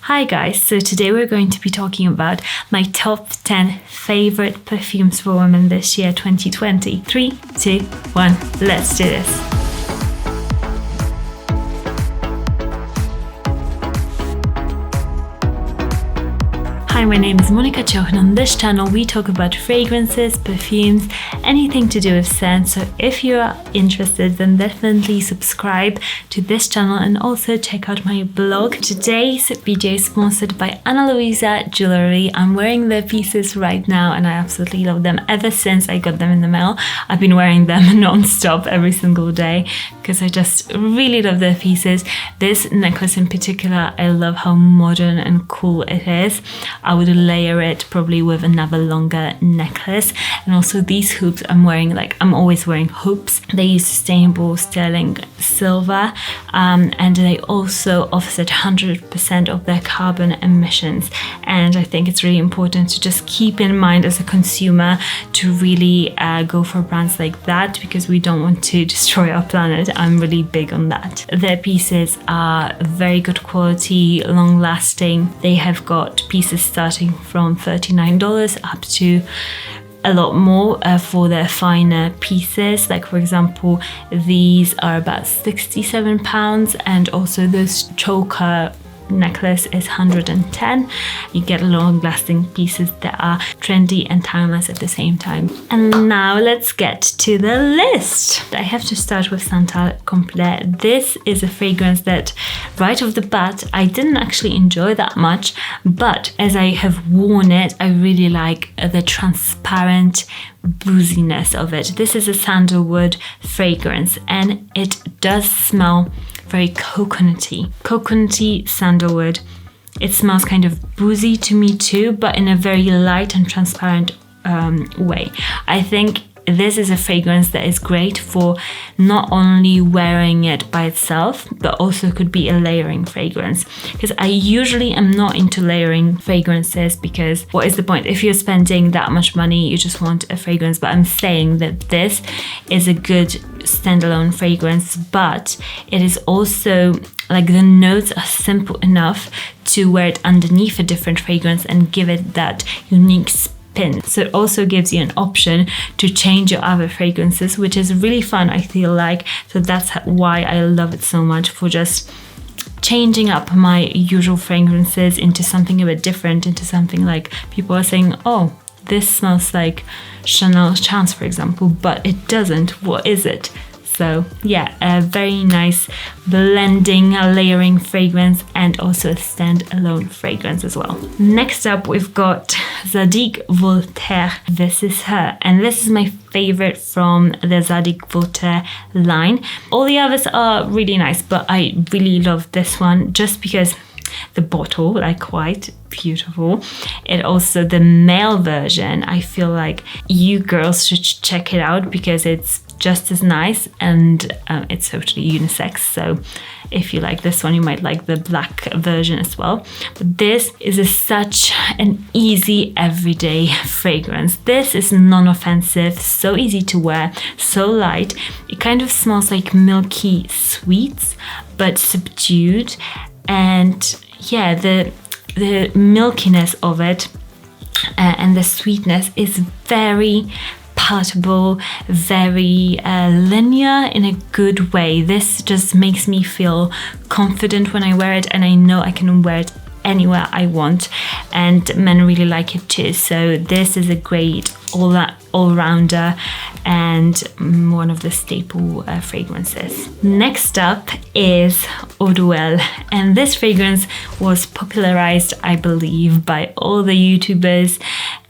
Hi guys, so today we're going to be talking about my top 10 favorite perfumes for women this year 2020. 3, 2, 1, let's do this. Hi, my name is Monika Cioch, and on this channel we talk about fragrances, perfumes, anything to do with scent. So if you are interested, then definitely subscribe to this channel and also check out my blog. Today's video is sponsored by Luisa Jewellery. I'm wearing their pieces right now and I absolutely love them. Ever since I got them in the mail, I've been wearing them non-stop every single day because I just really love their pieces. This necklace in particular, I love how modern and cool it is. I would layer it probably with another longer necklace. And also these hoops I'm wearing, I'm always wearing hoops. They use sustainable sterling silver and they also offset 100% of their carbon emissions. And I think it's really important to just keep in mind as a consumer to really go for brands like that because we don't want to destroy our planet. I'm really big on that. Their pieces are very good quality, long lasting. They have got pieces starting from $39 up to a lot more for their finer pieces. Like for example, these are about £67 and also this choker necklace is 110. You get long lasting pieces that are trendy and timeless at the same time. And now let's get to the list. I have to start with Santal Complet. This is a fragrance that right off the bat I didn't actually enjoy that much, but as I have worn it, I really like the transparent booziness of it. This is a sandalwood fragrance and it does smell very coconutty sandalwood. It smells kind of boozy to me too, but in a very light and transparent way. I think this is a fragrance that is great for not only wearing it by itself, but also could be a layering fragrance. Because I usually am not into layering fragrances because what is the point? If you're spending that much money, you just want a fragrance. But I'm saying that this is a good standalone fragrance, but it is also the notes are simple enough to wear it underneath a different fragrance and give it that unique spin. So it also gives you an option to change your other fragrances, which is really fun, I feel like. So that's why I love it so much, for just changing up my usual fragrances into something a bit different, into something like people are saying, oh, this smells like Chanel Chance, for example, but it doesn't. What is it? So yeah, a very nice blending, layering fragrance and also a standalone fragrance as well. Next up, we've got Zadig Voltaire. This is her, and this is my favorite from the Zadig Voltaire line. All the others are really nice, but I really love this one just because the bottle, quite beautiful. It also, the male version, I feel like you girls should check it out because it's just as nice and it's totally unisex. So if you like this one, you might like the black version as well. But this is such an easy everyday fragrance. This is non-offensive, so easy to wear, so light. It kind of smells like milky sweets, but subdued. And yeah, the milkiness of it and the sweetness is very palatable, very linear in a good way. This just makes me feel confident when I wear it, and I know I can wear it anywhere I want, and men really like it too. So this is a great all-rounder and one of the staple fragrances. Next up is Eau de Well, and this fragrance was popularized, I believe, by all the YouTubers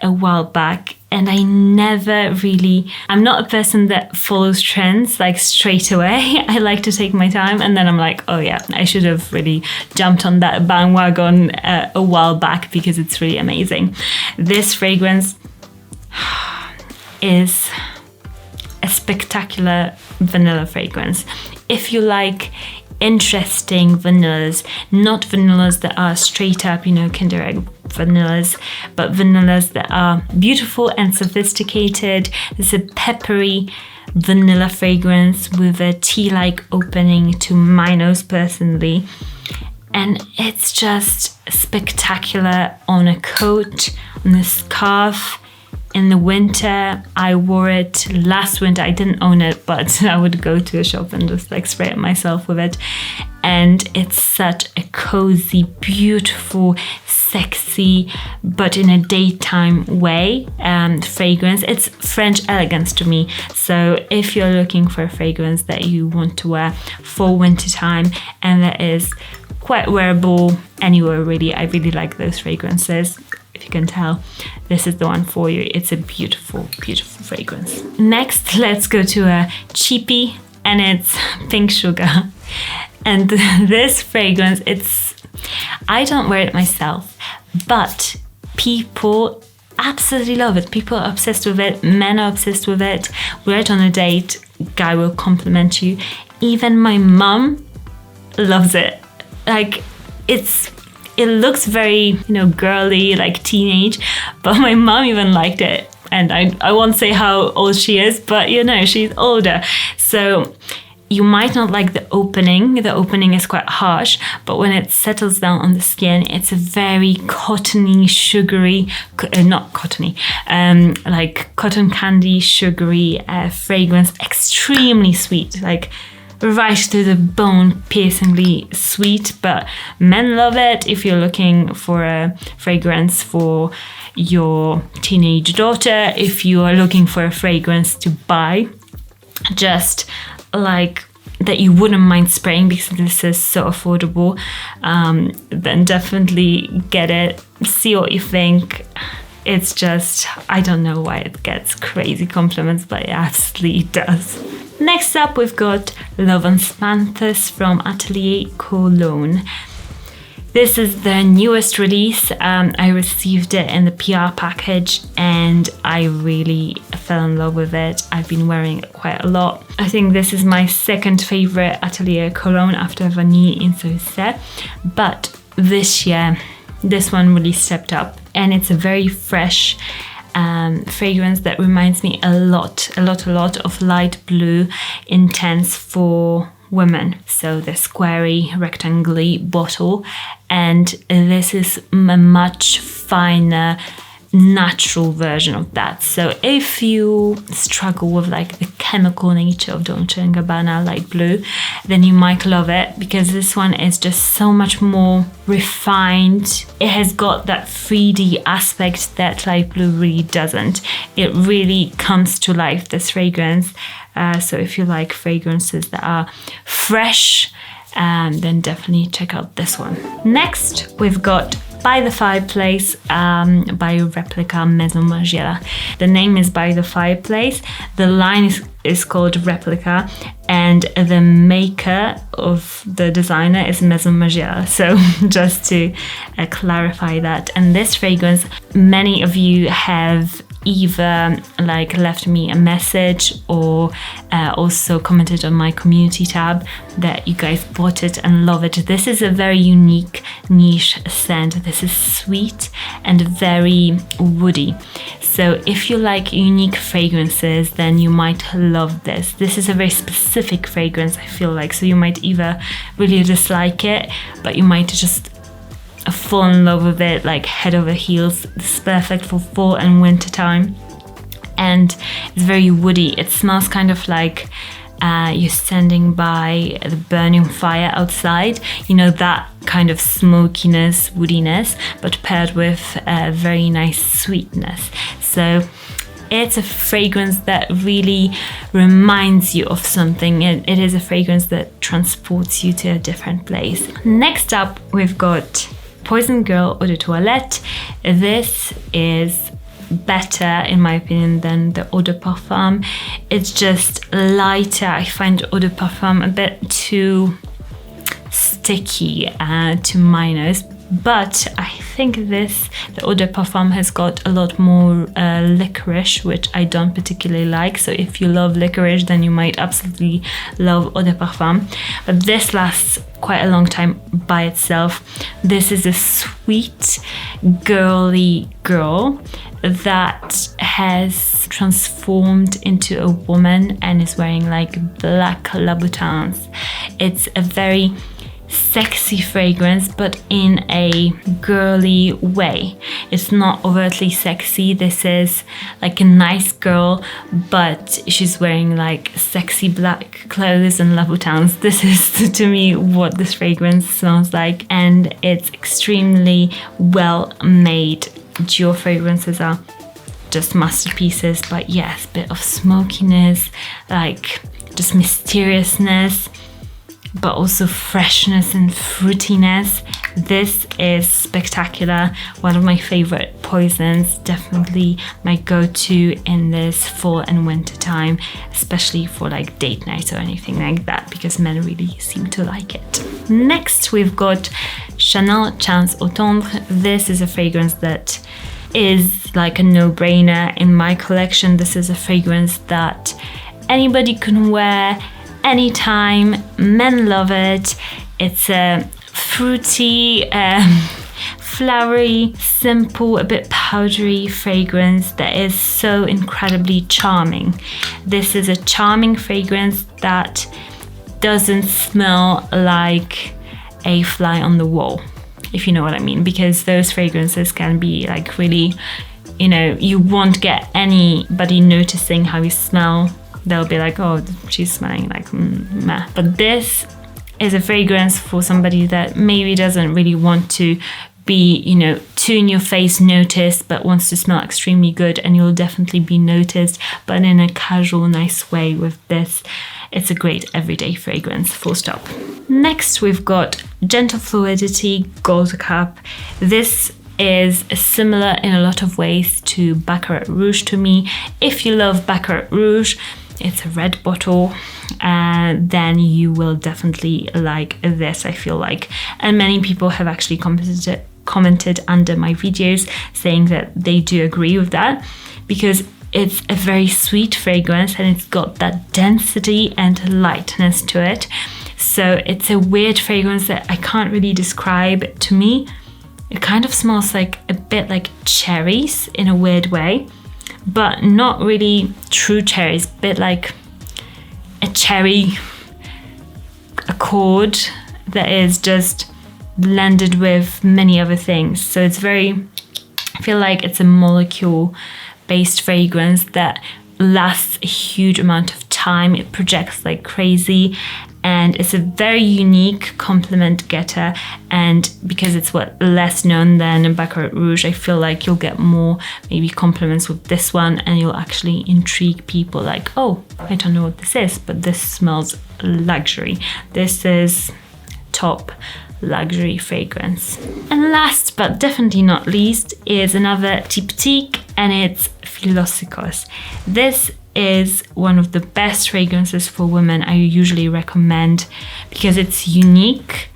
a while back. And I'm not a person that follows trends straight away. I like to take my time, and then I'm like, oh yeah, I should have really jumped on that bandwagon a while back because it's really amazing. This fragrance is a spectacular vanilla fragrance. If you like interesting vanillas, not vanillas that are straight up, Kinder Egg vanillas, but vanillas that are beautiful and sophisticated. There's a peppery vanilla fragrance with a tea-like opening to my nose personally. and it's just spectacular on a coat, on a scarf. In the winter, I wore it last winter. I didn't own it, but I would go to a shop and just like spray it myself with it. And it's such a cozy, beautiful, sexy, but in a daytime way fragrance. It's French elegance to me. So if you're looking for a fragrance that you want to wear for winter time and that is quite wearable anywhere really, I really like those fragrances. If you can tell, this is the one for you. It's a beautiful, beautiful fragrance. Next, let's go to a cheapie, and it's Pink Sugar. And this fragrance, I don't wear it myself, but people absolutely love it. People are obsessed with it. Men are obsessed with it. Wear it on a date, guy will compliment you. Even my mum loves it. Like, it looks very, girly, like teenage, but my mom even liked it. And I won't say how old she is, but she's older. So you might not like the opening. The opening is quite harsh, but when it settles down on the skin, it's a very cottony, sugary, not cottony, like cotton candy, sugary fragrance, extremely sweet, like right to the bone, piercingly sweet, but men love it. If you're looking for a fragrance for your teenage daughter, if you are looking for a fragrance to buy, just like that you wouldn't mind spraying because this is so affordable, then definitely get it. See what you think. It's just, I don't know why it gets crazy compliments, but it absolutely does. Next up, we've got Love and Spanthus from Atelier Cologne. This is the newest release. I received it in the PR package and I really fell in love with it. I've been wearing it quite a lot. I think this is my second favorite Atelier Cologne after Vanille Insouciant. But this year, this one really stepped up, and it's a very fresh fragrance that reminds me a lot of Light Blue Intense for Women. So the squarey, rectangular bottle, and this is a much finer, natural version of that. So if you struggle with like the chemical nature of Dolce & Gabbana Light Blue, then you might love it, because this one is just so much more refined. It has got that 3D aspect that Light Blue really doesn't. It really comes to life, this fragrance. So if you like fragrances that are fresh, then definitely check out this one. Next, we've got By the Fireplace by Replica Maison Margiela. The name is By the Fireplace. The line is called Replica, and the maker of the designer is Maison Margiela. So just to clarify that. And this fragrance, many of you have either like left me a message or also commented on my community tab that you guys bought it and love it. This is a very unique niche scent. This is sweet and very woody. So if you like unique fragrances, then you might love this. This is a very specific fragrance, I feel like. So you might either really dislike it, but you might just fall in love with it like head over heels. It's perfect for fall and winter time, and it's very woody. It smells kind of like you're standing by the burning fire outside, that kind of smokiness, woodiness, but paired with a very nice sweetness. So it's a fragrance that really reminds you of something. It is a fragrance that transports you to a different place. Next up, we've got Poison Girl Eau de Toilette. This is better, in my opinion, than the Eau de Parfum. It's just lighter. I find Eau de Parfum a bit too sticky to my nose, but I think the Eau de Parfum has got a lot more licorice, which I don't particularly like. So if you love licorice, then you might absolutely love Eau de Parfum. But this lasts quite a long time by itself. This is a sweet, girly girl that has transformed into a woman and is wearing like black Louboutins. It's a very sexy fragrance, but in a girly way. It's not overtly sexy. This is like a nice girl, but she's wearing like sexy black clothes and Louboutins. This is to me what this fragrance smells like, and it's extremely well made. Dior fragrances are just masterpieces, but yes, bit of smokiness, like just mysteriousness, but also freshness and fruitiness. This is spectacular. One of my favorite poisons, definitely my go-to in this fall and winter time, especially for like date night or anything like that, because men really seem to like it. Next, we've got Chanel Chance Au Tendre. This is a fragrance that is like a no-brainer in my collection. This is a fragrance that anybody can wear anytime. Men love it. It's a fruity, flowery, simple, a bit powdery fragrance that is so incredibly charming. This is a charming fragrance that doesn't smell like a fly on the wall, if you know what I mean, because those fragrances can be like really, you know, you won't get anybody noticing how you smell. They'll be like, oh, she's smelling like meh. But this is a fragrance for somebody that maybe doesn't really want to be, you know, too in your face noticed, but wants to smell extremely good, and you'll definitely be noticed, but in a casual, nice way with this. It's a great everyday fragrance, full stop. Next, we've got Gentle Fluidity Gold Cup. This is similar in a lot of ways to Baccarat Rouge to me. If you love Baccarat Rouge, it's a red bottle, and then you will definitely like this, I feel like. And many people have actually commented under my videos saying that they do agree with that, because it's a very sweet fragrance and it's got that density and lightness to it. So it's a weird fragrance that I can't really describe. To me, it kind of smells like a bit like cherries in a weird way, but not really true cherries, a bit like a cherry accord that is just blended with many other things. So it's very, I feel like it's a molecule based fragrance that lasts a huge amount of time. It projects like crazy, and it's a very unique compliment getter. And because it's less known than Baccarat Rouge, I feel like you'll get more maybe compliments with this one, and you'll actually intrigue people like, oh, I don't know what this is, but this smells luxury. This is top luxury fragrance. And last but definitely not least is another Triptyque, and it's Philosykos. This is one of the best fragrances for women I usually recommend, because it's unique,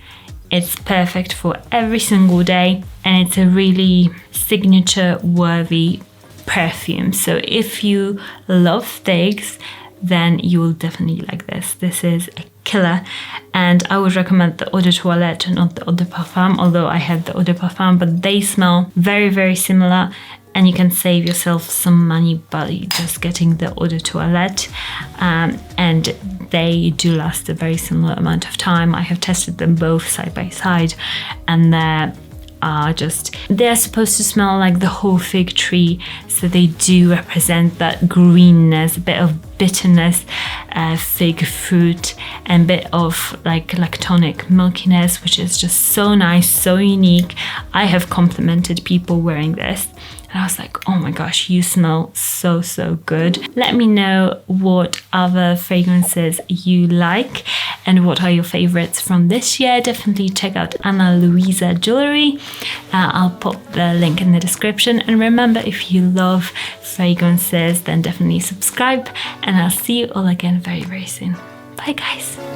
it's perfect for every single day, and it's a really signature worthy perfume. So if you love figs, then you will definitely like this. This is a killer, and I would recommend the Eau de Toilette, not the Eau de Parfum, although I had the Eau de Parfum, but they smell very, very similar, and you can save yourself some money by just getting the Eau de Toilette, and they do last a very similar amount of time. I have tested them both side by side, and they're supposed to smell like the whole fig tree, so they do represent that greenness, a bit of bitterness, fig fruit, and a bit of like lactonic milkiness, which is just so nice, so unique. I have complimented people wearing this, and I was like, oh my gosh, you smell so, so good. Let me know what other fragrances you like and what are your favorites from this year. Definitely check out Luisa Jewellery. I'll pop the link in the description. And remember, if you love fragrances, then definitely subscribe, and I'll see you all again very, very soon. Bye guys.